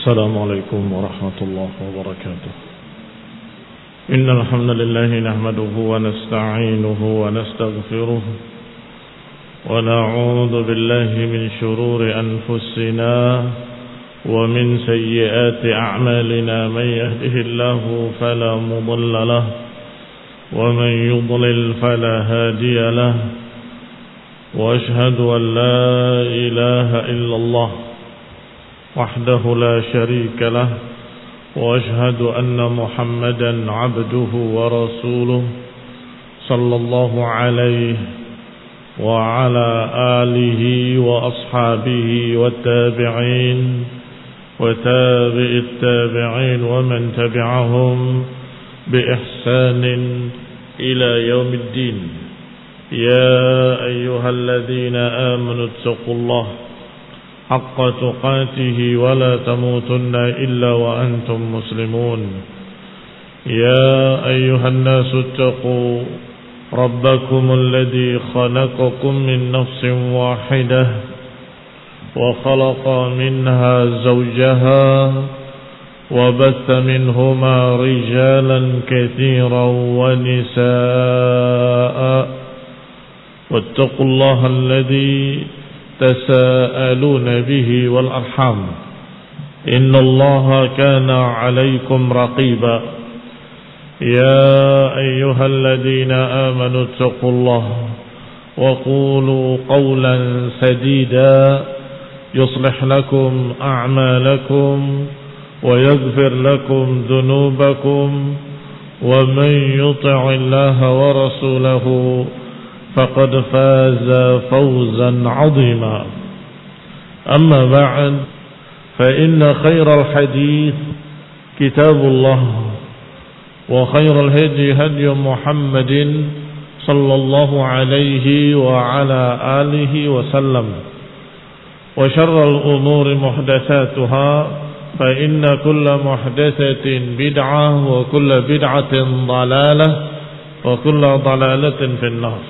السلام عليكم ورحمة الله وبركاته. إن الحمد لله نحمده ونستعينه ونستغفره ونعوذ بالله من شرور أنفسنا ومن سيئات أعمالنا. من يهده الله فلا مضل له ومن يضلل فلا هادي له. وأشهد أن لا إله إلا الله وحده لا شريك له. وأشهد أن محمدا عبده ورسوله صلى الله عليه وعلى آله وأصحابه والتابعين وتابع التابعين ومن تبعهم بإحسان إلى يوم الدين. يا أيها الذين آمنوا اتقوا الله حق تقاته ولا تموتن إلا وأنتم مسلمون. يا أيها الناس اتقوا ربكم الذي خلقكم من نفس واحدة وخلق منها زوجها وبث منهما رجالا كثيرا ونساء. واتقوا الله الذي تساءلون به والأرحام إن الله كان عليكم رقيبا. يا أيها الذين آمنوا اتقوا الله وقولوا قولا سديدا يصلح لكم أعمالكم ويغفر لكم ذنوبكم ومن يطع الله ورسوله فقد فاز فوزا عظيما. أما بعد فإن خير الحديث كتاب الله وخير الهدي هدي محمد صلى الله عليه وعلى آله وسلم وشر الأمور محدثاتها فإن كل محدثة بدعة وكل بدعة ضلالة وكل ضلالة في النار.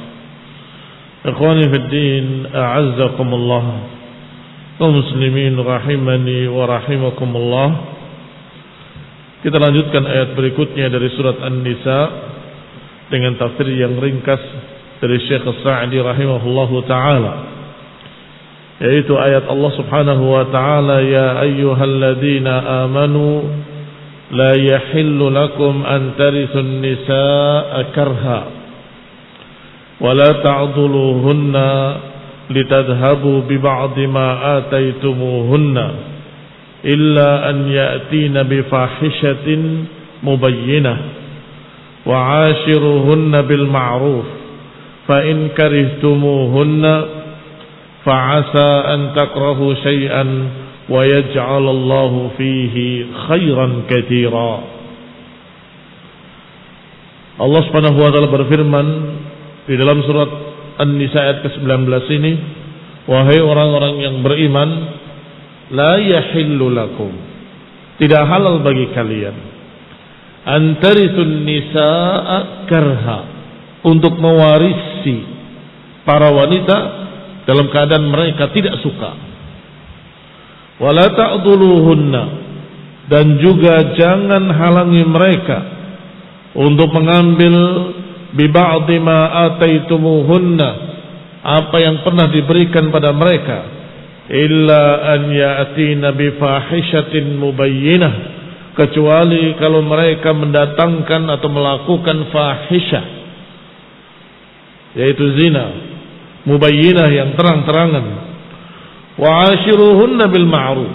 Ikhwani fi din, a'azzakumullah, kaum muslimin rahimani wa rahimakumullah. Kita lanjutkan ayat berikutnya dari surat An-Nisa dengan tafsir yang ringkas dari Syekh As-Sa'di rahimahullahu ta'ala, yaitu ayat Allah subhanahu wa ta'ala, ya ayyuhalladzina amanu la yahillu lakum an tarithun nisaa karha ولا تعضلوهن لتذهبوا ببعض ما آتيتموهن إلا أن يأتين بفاحشة مبينة وعاشروهن بالمعروف فإن كرهتموهن فعسى أن تكرهوا شيئا ويجعل الله فيه خيرا كثيرا. Allah Subhanahu wa taala berfirman di dalam surat An-Nisa ayat ke-19 ini, wahai orang-orang yang beriman, la yahillu lakum, tidak halal bagi kalian, antarithun nisaa karha, untuk mewarisi para wanita dalam keadaan mereka tidak suka. Wala ta'dhuluhunna, dan juga jangan halangi mereka untuk mengambil bi ba'dhi ma ataitumuhunna, apa yang pernah diberikan pada mereka, illa an ya'tina bi fahishatin mubayyinah, kecuali kalau mereka mendatangkan atau melakukan fahisyah, yaitu zina, mubayyinah yang terang-terangan. Wa ashiruhunna bil ma'ruf,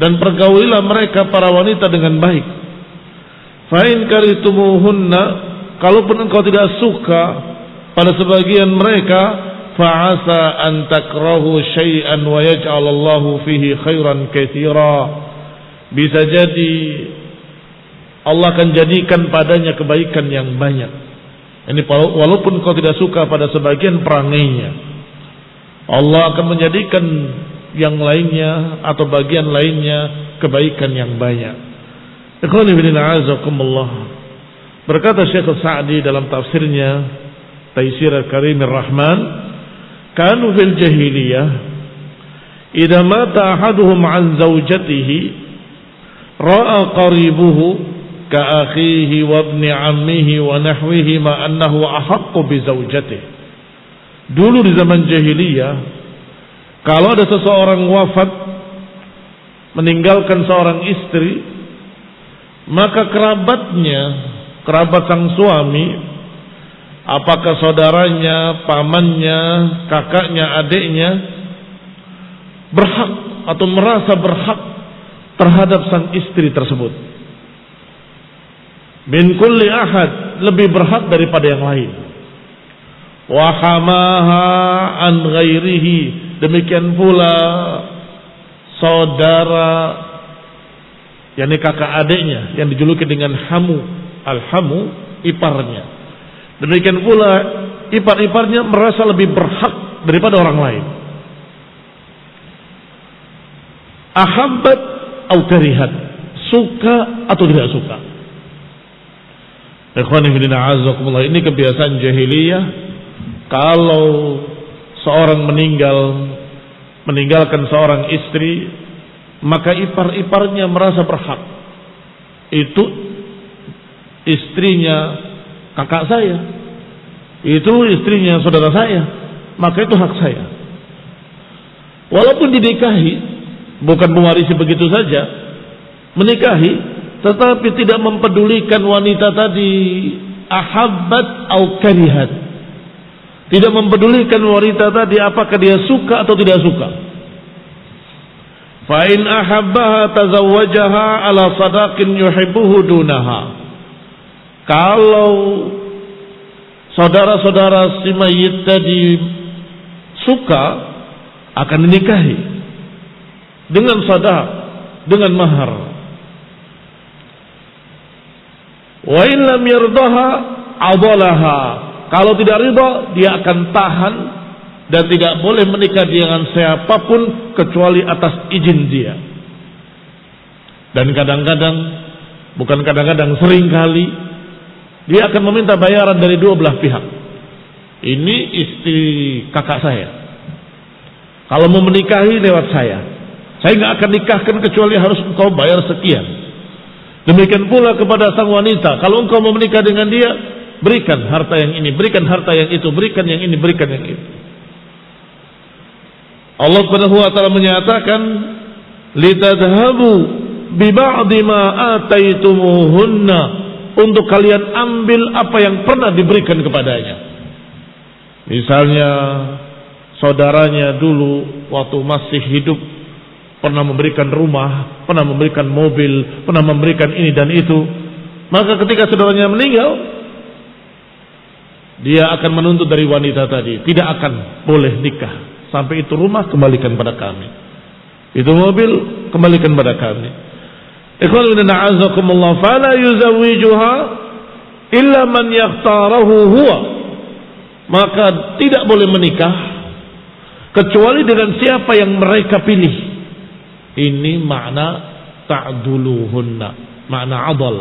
dan pergaulilah mereka para wanita dengan baik. Fa in karihtumuhunna, kalaupun engkau tidak suka pada sebagian mereka, fa'asa an takrahu syai'an wa yaj'alallahu fihi khairan katsira, bisa jadi Allah akan jadikan padanya kebaikan yang banyak. Ini walaupun engkau tidak suka pada sebagian perangainya, Allah akan menjadikan yang lainnya atau bagian lainnya kebaikan yang banyak. Ikhwani fillah, azakumullah. Berkata Syekh As-Sa'di dalam tafsirnya Taisir Al-Karimir Rahman, kanu fil jahiliyah idza mata ahaduhum an zawjatihi ra'a qaribuhu ka akhihi wa ibni ammihi wa nahwihi ma annahu ahaqqu bi zawjatihi. Dulu di zaman jahiliyah, kalau ada seseorang wafat meninggalkan seorang istri, maka kerabatnya, kerabat sang suami, apakah saudaranya, pamannya, kakaknya, adiknya, berhak atau merasa berhak terhadap sang istri tersebut. Min kulli ahad, lebih berhak daripada yang lain. Wa hamaha an ghairihi, demikian pula saudara, yakni kakak adiknya yang dijuluki dengan hamu, al-hamu, iparnya. Demikian pula ipar-iparnya merasa lebih berhak daripada orang lain. Ahabbat atau karihat, suka atau tidak suka. Ikhwani fillah, azakumullah, ini kebiasaan jahiliyah. Kalau seorang meninggalkan seorang istri, maka ipar-iparnya merasa berhak. Itu istrinya kakak saya, itu istrinya saudara saya, maka itu hak saya. Walaupun dinikahi, bukan mewarisi begitu saja, menikahi, tetapi tidak mempedulikan wanita tadi ahabbat atau karihat, tidak mempedulikan wanita tadi apakah dia suka atau tidak suka. Fa in ahabbaha tazawwajaha ala sadaqin yuhibbuhu dunaha. Kalau saudara-saudara si mayit tadi suka, akan dinikahi dengan sadaq, dengan mahar. Wa in lam yardaha adalaha. Kalau tidak ridha, dia akan tahan dan tidak boleh menikah dengan siapapun kecuali atas izin dia. Dan kadang-kadang, bukan kadang-kadang, sering kali dia akan meminta bayaran dari dua belah pihak. Ini istri kakak saya, kalau mau menikahi lewat saya nggak akan nikahkan kecuali harus engkau bayar sekian. Demikian pula kepada sang wanita, kalau engkau mau menikah dengan dia, berikan harta yang ini, berikan harta yang itu, berikan yang ini, berikan yang itu. Allah Subhanahu wa taala menyatakan, litadhhabu bi ba'di ma ataitumuhunna, untuk kalian ambil apa yang pernah diberikan kepadanya. Misalnya saudaranya dulu waktu masih hidup pernah memberikan rumah, pernah memberikan mobil, pernah memberikan ini dan itu, maka ketika saudaranya meninggal, dia akan menuntut dari wanita tadi, tidak akan boleh nikah sampai itu rumah kembalikan pada kami, itu mobil kembalikan pada kami. Ikhwan fillah a'azakumullah, fala yuzawwijuha illa man yakhtarahu huwa, maka tidak boleh menikah kecuali dengan siapa yang mereka pilih. Ini makna ta'duluhunna, makna adal.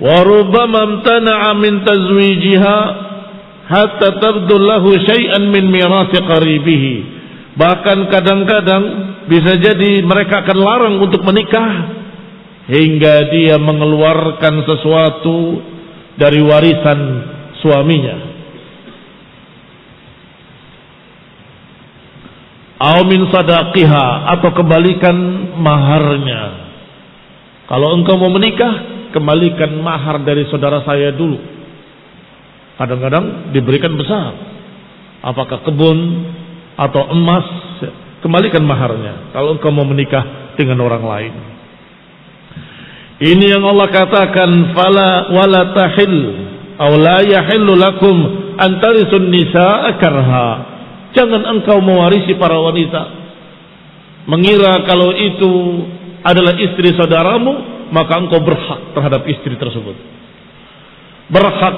Wa rubbama imtana'a min tazwijiha hatta tabdul lahu syai'an min mirasi qaribihi. Bahkan kadang-kadang bisa jadi mereka akan larang untuk menikah hingga dia mengeluarkan sesuatu dari warisan suaminya. Au min sadaqiha, atau kembalikan maharnya. Kalau engkau mau menikah, kembalikan mahar dari saudara saya dulu. Kadang-kadang diberikan besar, apakah kebun atau emas, kembalikan maharnya kalau engkau mau menikah dengan orang lain. Ini yang Allah katakan, fala wala tahil aw la yahillu lakum an tarisun nisaa karha. Jangan engkau mewarisi para wanita mengira kalau itu adalah istri saudaramu, maka engkau berhak terhadap istri tersebut, berhak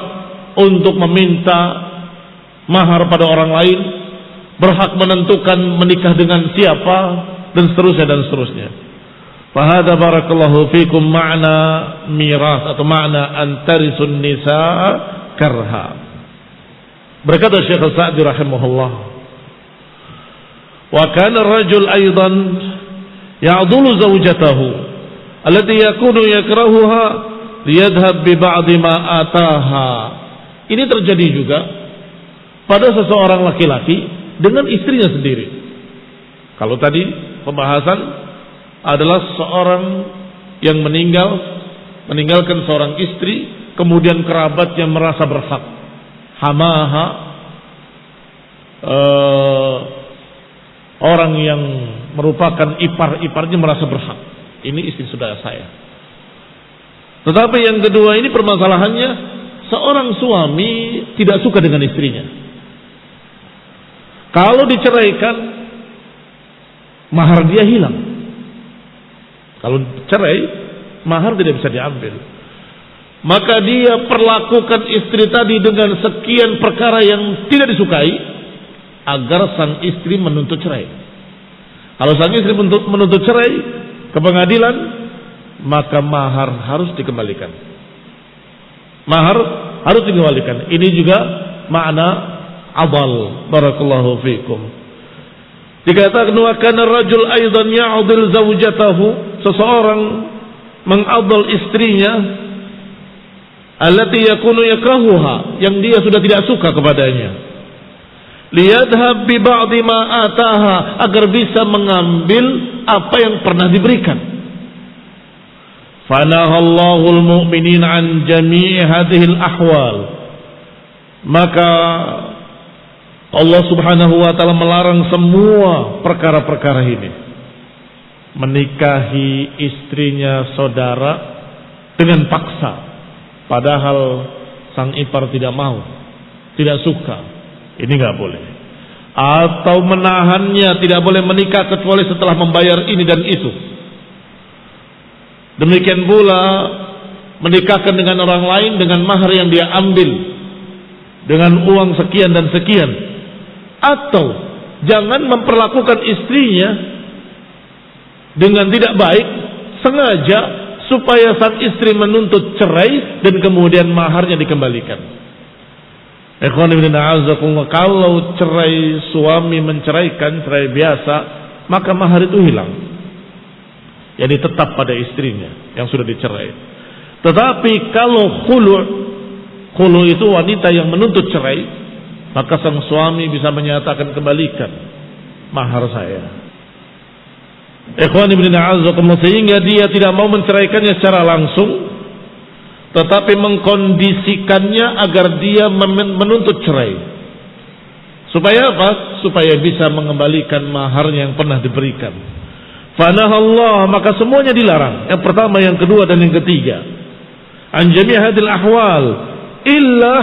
untuk meminta mahar pada orang lain, berhak menentukan menikah dengan siapa, dan seterusnya dan seterusnya. Fahada barakallahu fikum makna miras atau makna antarisun nisaa karha. Berkata Syekh Al-Sa'di rahimahullah, wa kana ar-rajul aidan ya'dulu zawjatahu allati yakunu yakrahuha liyadhhab bi ba'di ma ataha. Ini terjadi juga pada seseorang laki-laki dengan istrinya sendiri. Kalau tadi pembahasan adalah seorang yang meninggalkan seorang istri, kemudian kerabatnya merasa berhak, hamaha, orang yang merupakan ipar-iparnya merasa berhak, ini istri saudara saya. Tetapi yang kedua ini permasalahannya, seorang suami tidak suka dengan istrinya. Kalau diceraikan, mahar dia hilang. Kalau cerai, mahar tidak bisa diambil. Maka dia perlakukan istri tadi dengan sekian perkara yang tidak disukai agar sang istri menuntut cerai. Kalau sang istri menuntut cerai ke pengadilan, maka mahar harus dikembalikan. Mahar harus dikembalikan. Ini juga makna adal. Barakallahu fiikum. Dikatakan wa kana ar-rajul aidan ya'dil zawjatahu, seseorang mengadal istrinya allati yakunu yakrahuha, yang dia sudah tidak suka kepadanya, liyadhhab bi ba'di ma ataha, agar bisa mengambil apa yang pernah diberikan. Fanahallahu al-mu'minin an jami' hadhihi al-ahwal, maka Allah subhanahu wa ta'ala melarang semua perkara-perkara ini. Menikahi istrinya saudara dengan paksa, padahal sang ipar tidak mau, tidak suka. Ini gak boleh. Atau menahannya, tidak boleh menikah kecuali setelah membayar ini dan itu. Demikian pula menikahkan dengan orang lain dengan mahar yang dia ambil dengan uang sekian dan sekian. Atau jangan memperlakukan istrinya dengan tidak baik sengaja supaya sang istri menuntut cerai dan kemudian maharnya dikembalikan. Kalau cerai, suami menceraikan, cerai biasa, maka mahar itu hilang, jadi tetap pada istrinya yang sudah dicerai. Tetapi kalau khulu itu wanita yang menuntut cerai, maka sang suami bisa menyatakan kembalikan mahar saya. Ikhwani bin a'azzakumullah, sehingga dia tidak mau menceraikannya secara langsung, tetapi mengkondisikannya agar dia menuntut cerai. Supaya apa? Supaya bisa mengembalikan maharnya yang pernah diberikan. Fanahallah, maka semuanya dilarang. Yang pertama, yang kedua, dan yang ketiga. An jami' hadil ahwal illa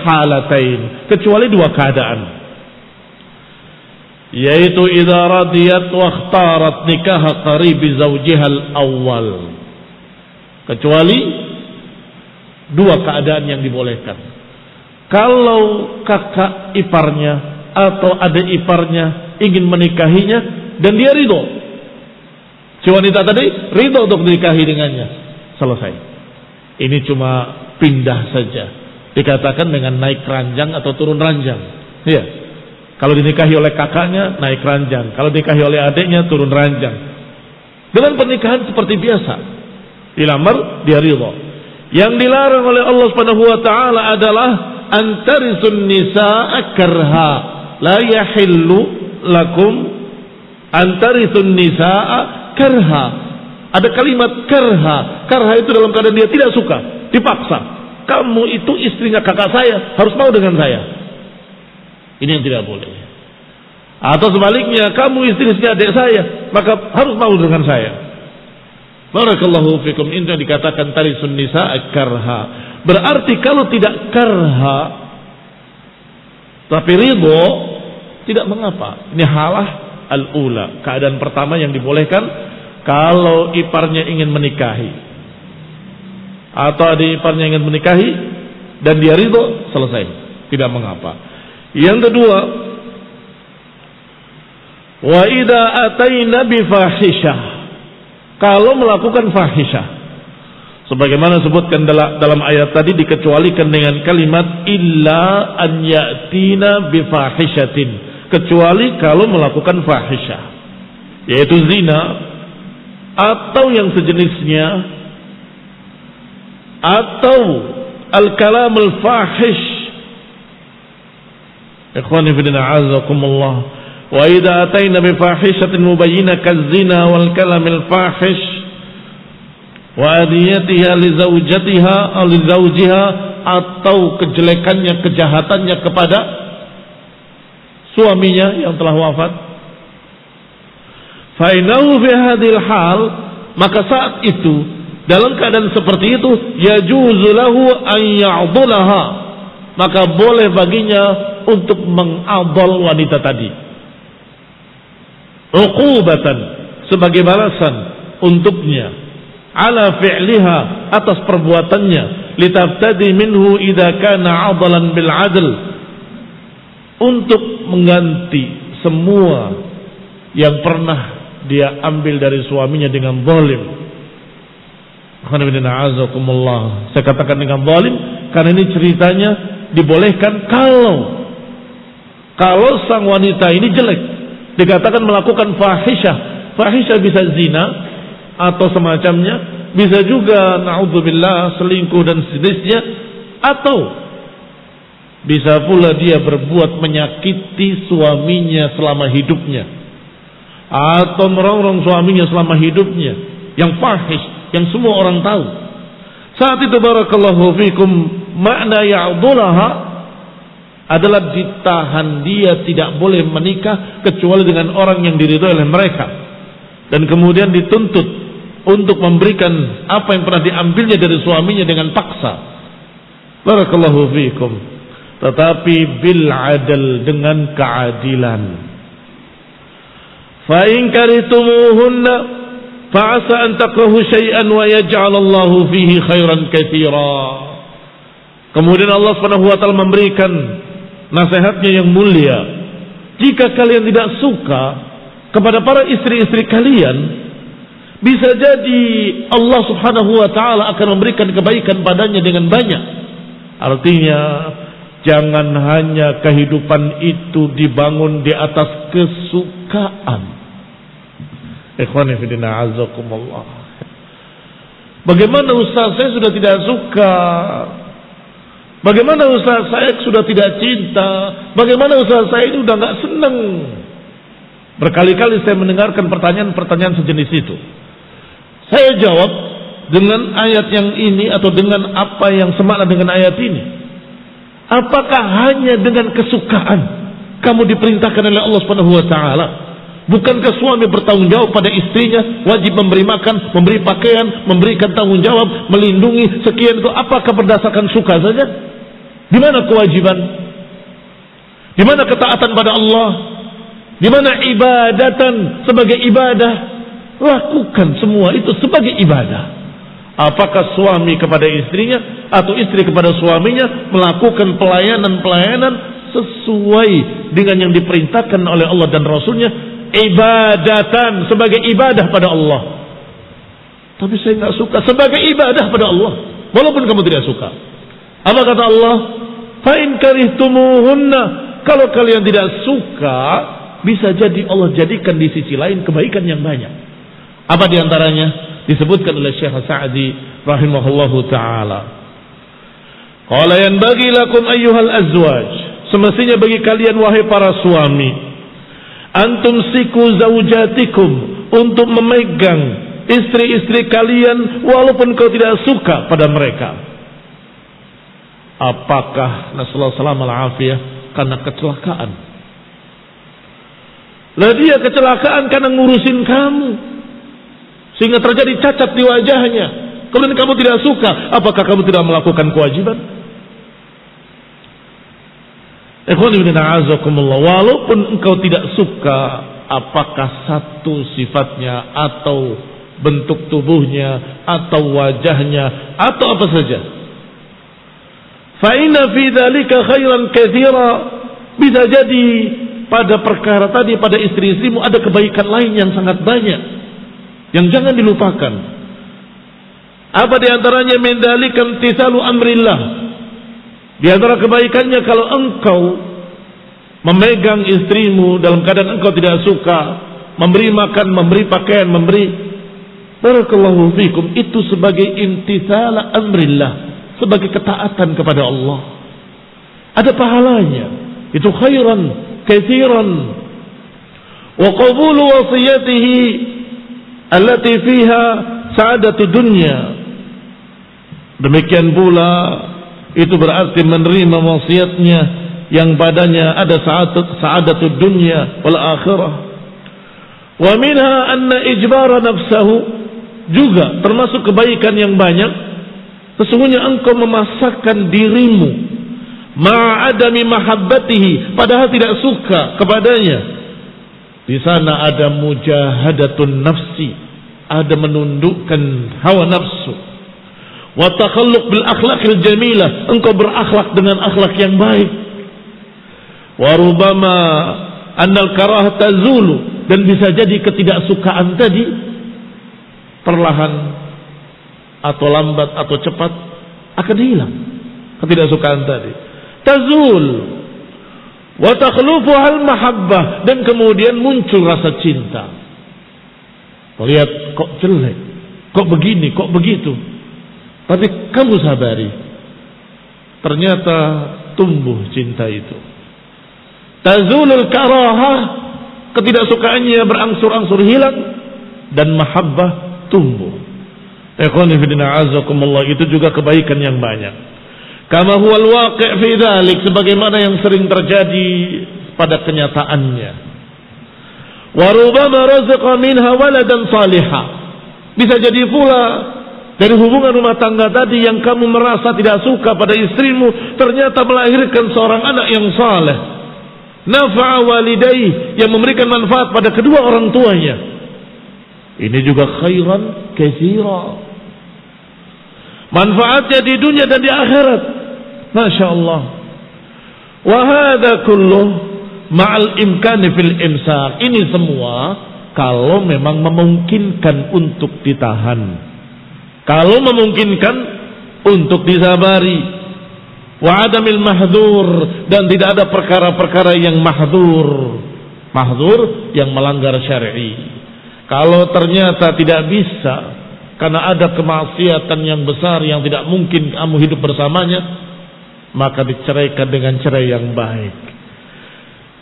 halatain, kecuali dua keadaan, yaitu idza radiyat wa ikhtarat nikah qaribi zawjiha al-awwal, kecuali dua keadaan yang dibolehkan. Kalau kakak iparnya atau adik iparnya ingin menikahinya dan dia ridho, si wanita tadi ridho untuk dinikahi dengannya, selesai. Ini cuma pindah saja, dikatakan dengan naik ranjang atau turun ranjang. Iya. Kalau dinikahi oleh kakaknya naik ranjang, kalau dinikahi oleh adiknya turun ranjang. Dengan pernikahan seperti biasa, dilamar dia ridho. Yang dilarang oleh Allah Subhanahu wa taala adalah antarisun nisaa karha, la yahillu lakum antarisun nisaa karha. Ada kalimat karha. Karha itu dalam keadaan dia tidak suka, dipaksa. Kamu itu istrinya kakak saya, harus mau dengan saya. Ini yang tidak boleh. Atau sebaliknya, kamu istrinya adik saya, maka harus mau dengan saya. Barakallahu fikum. Ini yang dikatakan tarisun nisa karha. Berarti kalau tidak karha tapi ridho, tidak mengapa. Ini halah al-ula, keadaan pertama yang dibolehkan. Kalau iparnya ingin menikahi atau adik iparnya ingin menikahi dan dia ridho, selesai, tidak mengapa. Yang kedua, wa idza ataina bi fahisyah, kalau melakukan fahisyah, sebagaimana sebutkan dalam ayat tadi, dikecualikan dengan kalimat illa an ya'tina bi fahisyatin, kecuali kalau melakukan fahisyah, yaitu zina atau yang sejenisnya, atau al-kalam al-fahish. Ikhwani fi din a'azakumullah, wa idza ataina bi fahishatin mubayyinatin kaz-zina wal kalam al-fahish wa adiyatiha li zawjatiha aw li zawjiha, atau kejelekannya, kejahatannya kepada suaminya yang telah wafat. Fa innahu fi hadhil hal, maka saat itu, dalam keadaan seperti itu, yajuzu lahu an ya'dulaha, maka boleh baginya untuk mengadol wanita tadi, uqubatan, sebagai balasan untuknya, ala fi'liha, atas perbuatannya, litabtadi minhu idza kana 'adalan bil 'adl, untuk mengganti semua yang pernah dia ambil dari suaminya dengan zalim. Saya katakan dengan zalim karena ini ceritanya dibolehkan kalau sang wanita ini jelek, dikatakan melakukan fahisyah. Fahisyah bisa zina atau semacamnya, bisa juga naudzubillah selingkuh dan sejenisnya, atau bisa pula dia berbuat menyakiti suaminya selama hidupnya, atau merongrong suaminya selama hidupnya, yang fahish, yang semua orang tahu. Saat itu barakallahu fikum, makna ya'dulaha adalah ditahan, dia tidak boleh menikah kecuali dengan orang yang diridhoi oleh mereka, dan kemudian dituntut untuk memberikan apa yang pernah diambilnya dari suaminya dengan paksa. Barakallahu fikum. Tetapi bil adl, dengan keadilan. Fa in karihtumuhunna fa asa an takrahu syai'an wa yaj'al Allahu fihi khairan katsira. Kemudian Allah Subhanahu wa taala memberikan nasihatnya yang mulia. Jika kalian tidak suka kepada para istri-istri kalian, bisa jadi Allah Subhanahu wa taala akan memberikan kebaikan padanya dengan banyak. Artinya, jangan hanya kehidupan itu dibangun di atas kesukaan. Ikhwani fi din a'azakumullah. Bagaimana Ustaz, saya sudah tidak suka? Bagaimana Ustaz, saya sudah tidak cinta? Bagaimana Ustaz, saya ini udah gak senang? Berkali-kali saya mendengarkan pertanyaan-pertanyaan sejenis itu. Saya jawab dengan ayat yang ini, atau dengan apa yang semakna dengan ayat ini. Apakah hanya dengan kesukaan kamu diperintahkan oleh Allah Subhanahu wa taala? Bukankah suami bertanggung jawab pada istrinya, wajib memberi makan, memberi pakaian, memberikan tanggung jawab, melindungi, sekian itu? Apakah berdasarkan suka saja? Di mana kewajiban? Di mana ketaatan pada Allah? Di mana ibadatan sebagai ibadah? Lakukan semua itu sebagai ibadah. Apakah suami kepada istrinya atau istri kepada suaminya melakukan pelayanan-pelayanan sesuai dengan yang diperintahkan oleh Allah dan Rasulnya, ibadatan sebagai ibadah pada Allah. Tapi saya nggak suka, sebagai ibadah pada Allah, walaupun kamu tidak suka. Apa kata Allah? Fa in karihtumuhunna, kalau kalian tidak suka, bisa jadi Allah jadikan di sisi lain kebaikan yang banyak. Apa diantaranya? Disebutkan oleh Syekh Sa'di rahimahullahu ta'ala. Qala yanbaghi lakum ayyuhal azwaj, semestinya bagi kalian wahai para suami, antum siku zaujatikum, untuk memegang istri-istri kalian walaupun kau tidak suka pada mereka. Apakah nasallahu alaihi karena kecelakaan? Lah dia kecelakaan karena ngurusin kamu, sehingga terjadi cacat di wajahnya. Kemudian kamu tidak suka, apakah kamu tidak melakukan kewajiban? Walaupun engkau tidak suka, apakah satu sifatnya, atau bentuk tubuhnya, atau wajahnya, atau apa saja, fa inna fi dzalika khairan katsira, bisa jadi pada perkara tadi, pada istri-istrimu ada kebaikan lain yang sangat banyak, yang jangan dilupakan. Apa diantaranya? Min dzalika imtithalu amrillah. Di antara kebaikannya, kalau engkau memegang istrimu dalam keadaan engkau tidak suka, memberi makan, memberi pakaian, memberi Barakallahu fikum, itu sebagai imtithala amrillah, sebagai ketaatan kepada Allah. Ada pahalanya. Itu khairan katsiran. Wa qabulu wasiyatihi allati fiha sa'adatu dunya. Demikian pula itu berarti menerima wasiatnya yang padanya ada sa'adatu dunya wal akhirah. Wa minha anna ijbara nafsahu, juga termasuk kebaikan yang banyak, sesungguhnya engkau memasakkan dirimu ma'adami mahabbatihi, padahal tidak suka kepadanya. Di sana ada mujahadatun nafsi, ada menundukkan hawa nafsu. Wa takhalluq bil akhlaqil jamilah, engkau berakhlak dengan akhlak yang baik. Wa rubama annal karah tazulu, dan bisa jadi ketidaksukaan tadi perlahan atau lambat atau cepat akan hilang. Ketidaksukaan tadi tazul wa takhlufu al mahabbah, dan kemudian muncul rasa cinta. Lihat kok jelek, kok begini, kok begitu, tapi kamu sabari, ternyata tumbuh cinta itu. Tazulul karahah, ketidaksukaannya berangsur-angsur hilang, dan mahabbah tumbuh. Ikhwani fillah azakumullah, itu juga kebaikan yang banyak. Kama huwal waqi' fi dzalik, sebagaimana yang sering terjadi pada kenyataannya. Wa rubbama razaqa minha waladan salihah, bisa jadi pula dari hubungan rumah tangga tadi yang kamu merasa tidak suka pada istrimu, ternyata melahirkan seorang anak yang saleh, nafa'a walidayhi, yang memberikan manfaat pada kedua orang tuanya. Ini juga khairan katsira, manfaatnya di dunia dan di akhirat. Masya Allah. Wa hadza kullu ma'al imkani fil imsak. Ini semua kalau memang memungkinkan untuk ditahan, kalau memungkinkan untuk disabari. Wa adamil mahdzur, dan tidak ada perkara-perkara yang mahdzur yang melanggar syar'i. Kalau ternyata tidak bisa karena ada kemaksiatan yang besar yang tidak mungkin kamu hidup bersamanya, maka diceraikan dengan cerai yang baik.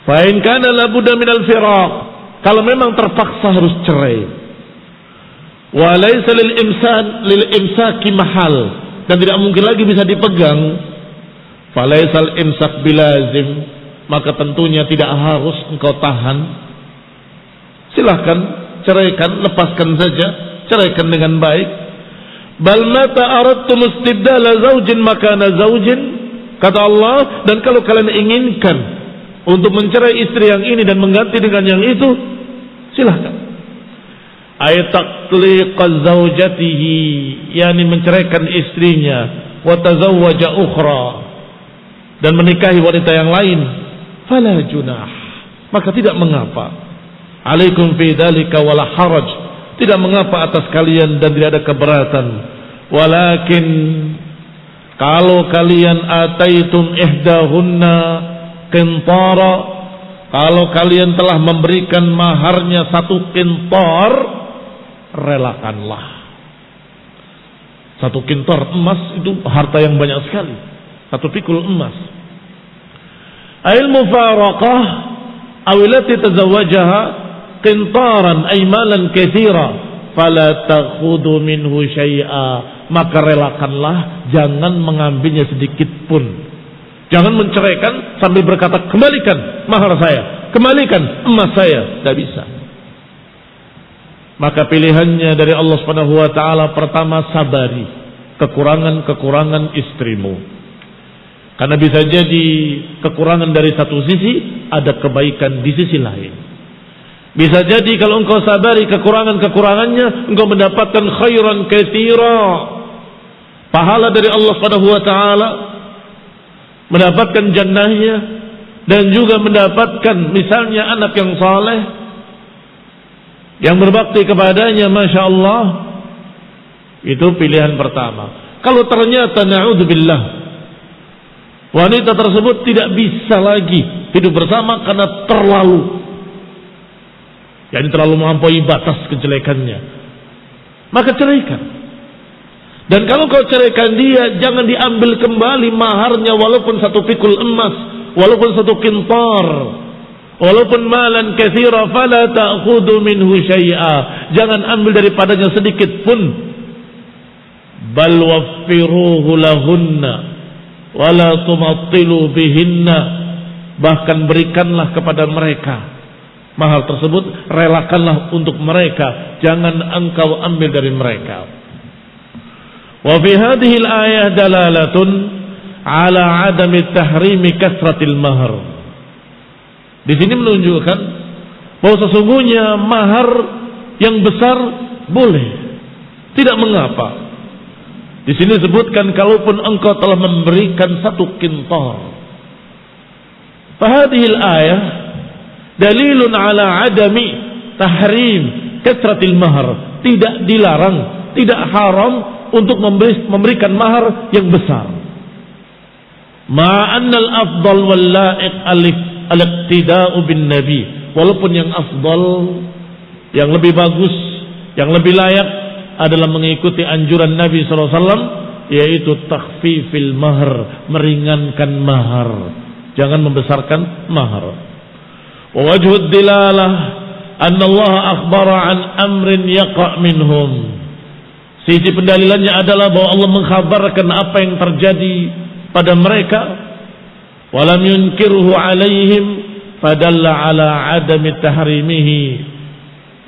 Fa in kana la budda minal firaq, kalau memang terpaksa harus cerai. Wa laysa lil imsaki mahal, dan tidak mungkin lagi bisa dipegang. Fa laysal imsak bilazim, maka tentunya tidak harus engkau tahan. Silahkan ceraikan, lepaskan saja, ceraikan dengan baik. Bal mata aradtum istibdala zaujin makana zaujin, kata Allah, dan kalau kalian inginkan untuk mencerai istri yang ini dan mengganti dengan yang itu, silahkan. Ay taqliqa zaujatihi, yakni menceraikan istrinya, wa tazawwaja ukhra, dan menikahi wanita yang lain. Fala junah, maka tidak mengapa. Alaikum fi dzalika wala haraj, tidak mengapa atas kalian dan tidak ada keberatan. Walakin kalau kalian ataitum ihdahunna qintara, kalau kalian telah memberikan maharnya 1 qintar, relakanlah. 1 qintar emas itu harta yang banyak sekali, 1 pikul emas. Ail mufaraqah awilati tazawwajaha qintaran ay malan katsira fala takhudhu minhu syai'a, maka relakanlah, jangan mengambilnya sedikit pun. Jangan menceraikan sambil berkata kembalikan mahar saya, kembalikan emas saya, tidak bisa. Maka pilihannya dari Allah Subhanahu wa taala, pertama sabari kekurangan-kekurangan istrimu, karena bisa jadi kekurangan dari satu sisi, ada kebaikan di sisi lain. Bisa jadi kalau engkau sabari kekurangan-kekurangannya, engkau mendapatkan khairan katsira, pahala dari Allah Subhanahu wa taala, mendapatkan jannahnya, dan juga mendapatkan misalnya anak yang saleh yang berbakti kepadanya, Masya Allah. Itu pilihan pertama. Kalau ternyata na'udzubillah wanita tersebut tidak bisa lagi hidup bersama karena terlalu melampaui batas kejelekannya, maka ceraikan. Dan kalau kau ceraikan dia, jangan diambil kembali maharnya walaupun 1 pikul emas, walaupun 1 kintar, walaupun malan katsira, fala ta'khudhu minhu syai'a. Jangan ambil daripadanya sedikit pun. Bal waffiruhu lahunna wala tumattilu bihinna. Bahkan berikanlah kepada mereka mahar tersebut, relakanlah untuk mereka, jangan engkau ambil dari mereka. Wa fi hadhihi al-ayah dalalatun ala adami tahrimi kasratil mahar. Di sini menunjukkan bahwa sesungguhnya mahar yang besar boleh, tidak mengapa. Di sini disebutkan kalaupun engkau telah memberikan 1 kintar. Fahadihil ayah dalilun ala adami tahrim kasratil mahar. Tidak dilarang, tidak haram untuk memberikan mahar yang besar. Ma'annal afdal wal la'iq al-iqtida'u bin nabi. Walaupun yang afdal, yang lebih bagus, yang lebih layak adalah mengikuti anjuran Nabi SAW, yaitu takhfifil mahar, meringankan mahar, jangan membesarkan mahar. Wa wajhud dilalah anna Allah akhbara an amrin yaqa' minhum. Sisi pendalilannya adalah bahwa Allah mengkhabarkan apa yang terjadi pada mereka. Walam yunkirhu alaihim fadalla ala adami tahrimihi.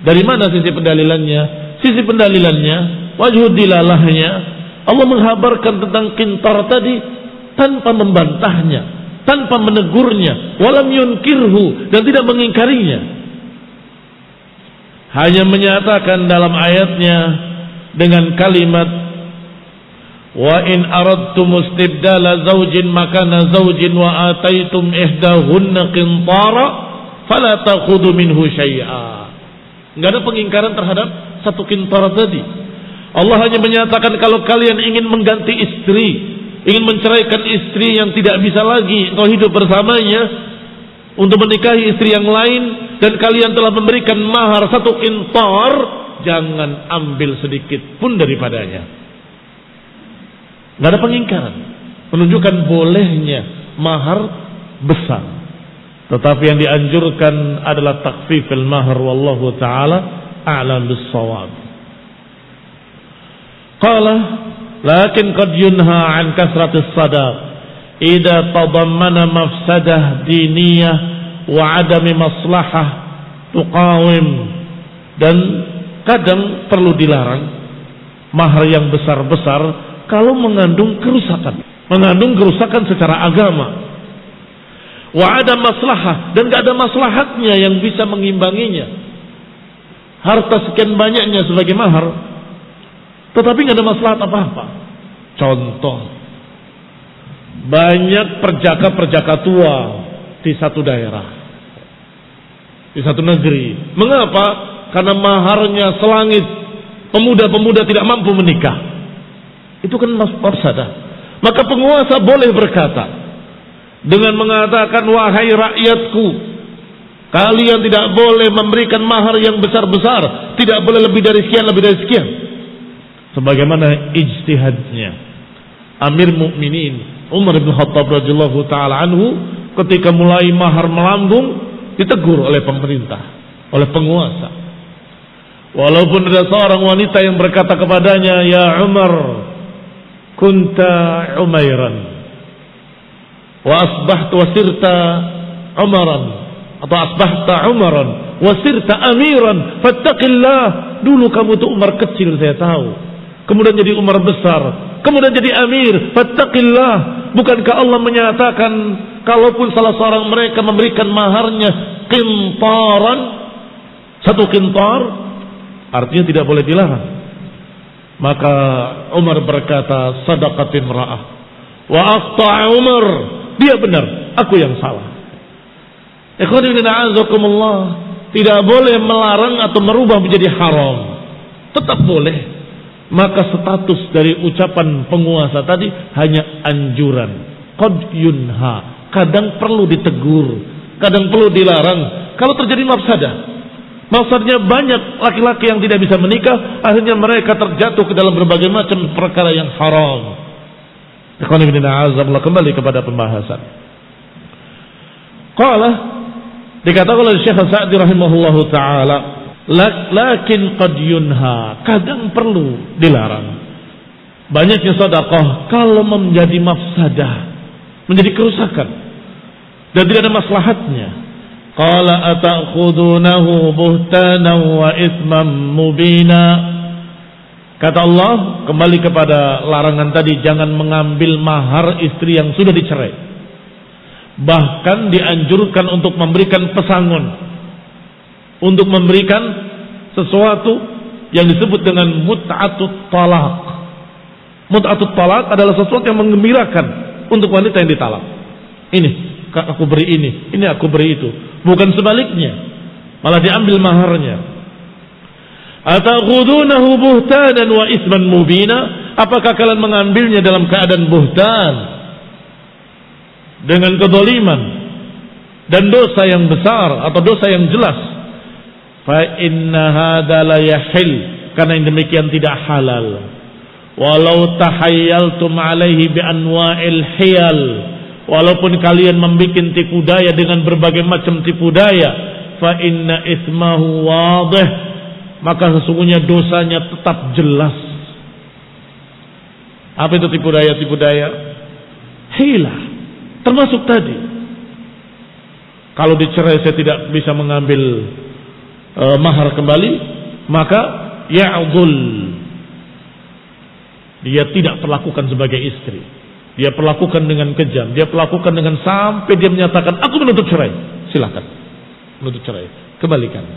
Dari mana sisi pendalilannya? Sisi pendalilannya, wajhud dilalahnya, Allah menghabarkan tentang kintar tadi tanpa membantahnya, tanpa menegurnya, walam yunkirhu, dan tidak mengingkarinya. Hanya menyatakan dalam ayatnya dengan kalimat wa in aradtum istibdala zawjin makana zawjin wa ataitum ihdahunna qintara fala takhudhu minhu syai'a. Enggak ada pengingkaran terhadap 1 kintar tadi. Allah hanya menyatakan kalau kalian ingin mengganti istri, ingin menceraikan istri yang tidak bisa lagi engkau hidup bersamanya, untuk menikahi istri yang lain, dan kalian telah memberikan mahar 1 kintar, jangan ambil sedikit pun daripadanya. Nggak ada pengingkaran, menunjukkan bolehnya mahar besar. Tetapi yang dianjurkan adalah takhfifil mahar, wallahu ta'ala a'lam bis-shawab. Qala lakin qad yunha an kasratis sadaq idza tadammana mafsadah diniyah wa adami maslahah tuqawim. Dan kadang perlu dilarang mahar yang besar-besar kalau mengandung kerusakan secara agama. Wa ada maslahah, dan gak ada maslahatnya yang bisa mengimbanginya. Harta sekian banyaknya sebagai mahar, tetapi gak ada maslahat apa-apa. Contoh, banyak perjaka-perjaka tua di satu daerah, di satu negeri. Mengapa? Karena maharnya selangit, pemuda-pemuda tidak mampu menikah. Itu kan mafsadah. Maka penguasa boleh berkata dengan mengatakan, wahai rakyatku, kalian tidak boleh memberikan mahar yang besar-besar, tidak boleh lebih dari sekian, lebih dari sekian. Sebagaimana ijtihadnya Amir Mukminin Umar bin Khattab radhiyallahu taala anhu ketika mulai mahar melambung, ditegur oleh pemerintah, oleh penguasa. Walaupun ada seorang wanita yang berkata kepadanya, ya Umar, kunta Umairan wa asbahta wa sirta Umaran, atau asbahta Umaran wa sirta amiran fattaqillah. Dulu kamu tuh Umar kecil, saya tahu, kemudian jadi Umar besar, kemudian jadi amir, fattaqillah. Bukankah Allah menyatakan kalaupun salah seorang mereka memberikan maharnya kintaran, 1 kintar, artinya tidak boleh dilarang. Maka Umar berkata, sadaqatin ra'ah wa akhta'a Umar, dia benar, aku yang salah. Ikhwani a'azakumullah, tidak boleh melarang atau merubah menjadi haram, tetap boleh. Maka status dari ucapan penguasa tadi hanya anjuran, qad yunha, kadang perlu ditegur, kadang perlu dilarang kalau terjadi mafsadah. Maksudnya banyak laki-laki yang tidak bisa menikah, akhirnya mereka terjatuh ke dalam berbagai macam perkara yang haram. Ikhwan fillah, a'azzallahu, kembali kepada pembahasan. Qala, dikatakan oleh Syekh Sa'di rahimahullahu taala, lakin qad yunha, kadang perlu dilarang. Banyaknya sedekah kalau menjadi mafsadah, menjadi kerusakan dan tidak ada maslahatnya. Qala ata'khudunahu buhtanan wa itsman mubina. Kata Allah, kembali kepada larangan tadi, jangan mengambil mahar istri yang sudah dicerai. Bahkan dianjurkan untuk memberikan pesangon, untuk memberikan sesuatu yang disebut dengan mut'atut talaq. Mut'atut talaq adalah sesuatu yang menggembirakan untuk wanita yang ditalak. Ini aku beri ini aku beri itu. Bukan sebaliknya, malah diambil maharnya. Ataghudunahu buhtanan wa isman mubina, apakah kalian mengambilnya dalam keadaan buhtan, dengan kezaliman dan dosa yang besar atau dosa yang jelas? Fa inna hadza la yahil, karena yang demikian tidak halal. Walau tahayyaltum alaihi bi anwa'il hiyal, walaupun kalian membuat tipu daya dengan berbagai macam tipu daya, fa inna ismahu wadih, maka sesungguhnya dosanya tetap jelas. Apa itu tipu daya? Tipu daya hilah, termasuk tadi, kalau dicerai saya tidak bisa mengambil mahar kembali, maka ya'dul, dia tidak perlakukan sebagai istri, dia perlakukan dengan kejam, dia perlakukan dengan sampai dia menyatakan aku menuntut cerai. Silakan menuntut cerai, kembalikan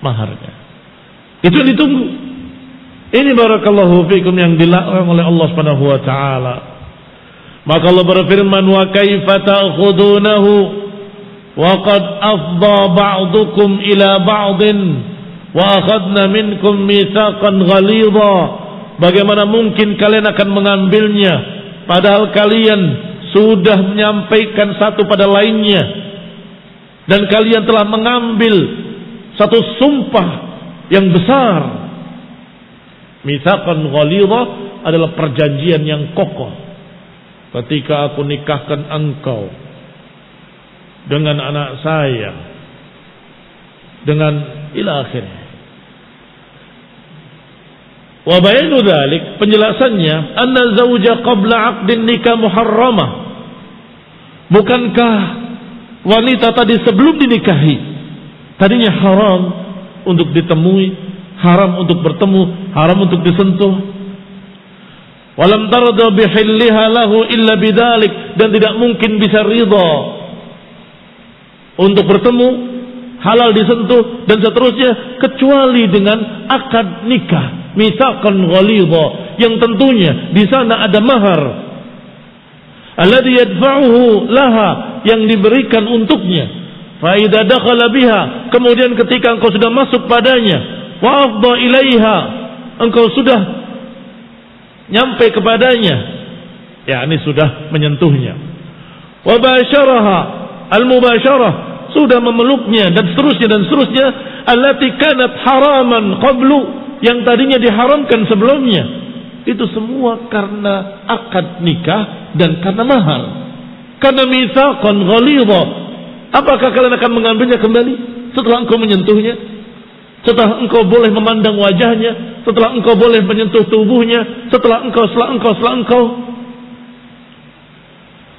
maharnya. Itu yang ditunggu. Ini barakallahu fikum yang dilarang oleh Allah Subhanahu wa taala. Maka Allah berfirman, wa kaifa ta'khudunahu wa qad afdha ba'dukum ila ba'din wa akhadna minkum mitsaqan ghalidha. Bagaimana mungkin kalian akan mengambilnya padahal kalian sudah menyampaikan satu pada lainnya, dan kalian telah mengambil satu sumpah yang besar. Mitsaqan ghalidha adalah perjanjian yang kokoh. Ketika aku nikahkan engkau dengan anak saya, dengan ila akhirnya. Wa bayanu dzalik, penjelasannya, anna zauja qabla 'aqdin nikah muharramah. Bukankah wanita tadi sebelum dinikahi tadinya haram untuk ditemui, haram untuk bertemu, haram untuk disentuh? Walam tarda bihilliha lahu illa bidzalik, dan tidak mungkin bisa ridha untuk bertemu, halal disentuh dan seterusnya kecuali dengan akad nikah. Mitsaqan ghalidha, yang tentunya di sana ada mahar, alladhi yadfa'uhu laha, yang diberikan untuknya. Fa idza dakhala biha, kemudian ketika engkau sudah masuk padanya, wa afdha ilaiha, engkau sudah nyampe kepadanya, yakni sudah menyentuhnya, wa basyaraha, al-mubasyarah, sudah memeluknya dan seterusnya, allati kanat haraman qablu, yang tadinya diharamkan sebelumnya. Itu semua karena akad nikah dan karena mahar, karena mitsaqan ghalidha. Apakah kalian akan mengambilnya kembali setelah engkau menyentuhnya, setelah engkau boleh memandang wajahnya, setelah engkau boleh menyentuh tubuhnya, setelah engkau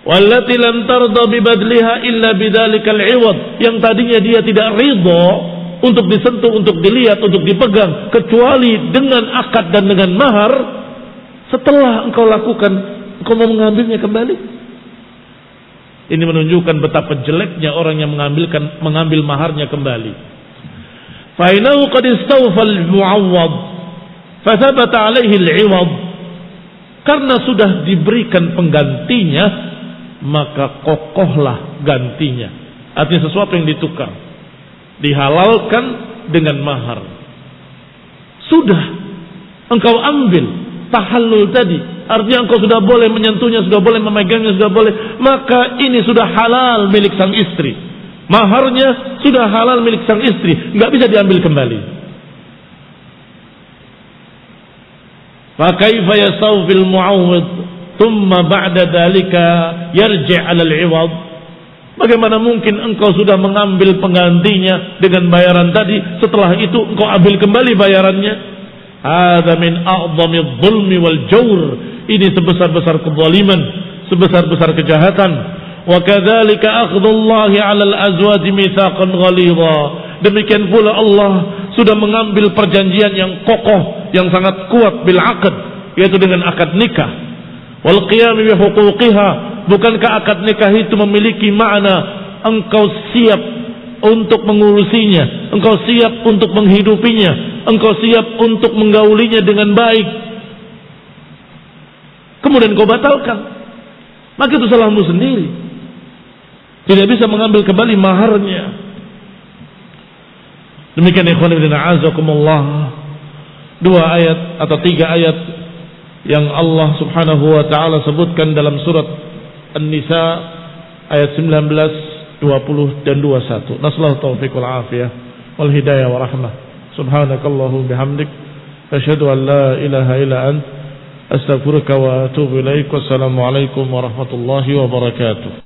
wallati lam tarda bibadliha illa bidzalikal 'iwad, yang tadinya dia tidak ridha untuk disentuh, untuk dilihat, untuk dipegang, kecuali dengan akad dan dengan mahar. Setelah engkau lakukan, engkau mau mengambilnya kembali. Ini menunjukkan betapa jeleknya orang yang mengambil maharnya kembali. Fa innahu qad istawfa al-mu'awwad fa thabata 'alaihi al-'iwad, karena sudah diberikan penggantinya, maka kokohlah gantinya. Artinya sesuatu yang ditukar, dihalalkan dengan mahar. Sudah engkau ambil tahallul tadi, artinya engkau sudah boleh menyentuhnya, sudah boleh memegangnya, sudah boleh, maka ini sudah halal milik sang istri. Maharnya sudah halal milik sang istri, nggak bisa diambil kembali. Fa kaifa yastawfil mu'awwid thumma ba'da dhalika yarji' 'ala al-'iwad? Bagaimana mungkin engkau sudah mengambil penggantinya dengan bayaran tadi, setelah itu engkau ambil kembali bayarannya? Hadza min a'dhamidh dhulmi wal jawr. Ini sebesar-besar kezaliman, sebesar-besar kejahatan. Wa kadzalika akhdhullahi 'alal azwaji mitsaqan ghalidha. Demikian pula Allah sudah mengambil perjanjian yang kokoh, yang sangat kuat bil aqd, yaitu dengan akad nikah. Wal qiyam bi huquqiha. Bukankah akad nikah itu memiliki makna engkau siap untuk mengurusinya, engkau siap untuk menghidupinya, engkau siap untuk menggaulinya dengan baik. Kemudian kau batalkan, maka itu salahmu sendiri. Tidak bisa mengambil kembali maharnya. Demikian ikhwan fillah azakumullah, 2 ayat atau 3 ayat yang Allah Subhanahu wa taala sebutkan dalam surat An-Nisa ayat 19, 20 dan 21. Nasallahu taufiq wal afiyah wal hidayah wa rahmah. Subhanakallahu bihamdik asyhadu an la ilaha illa ant astaghfiruka wa atubu ilaik. Wassalamu alaikum warahmatullahi wabarakatuh.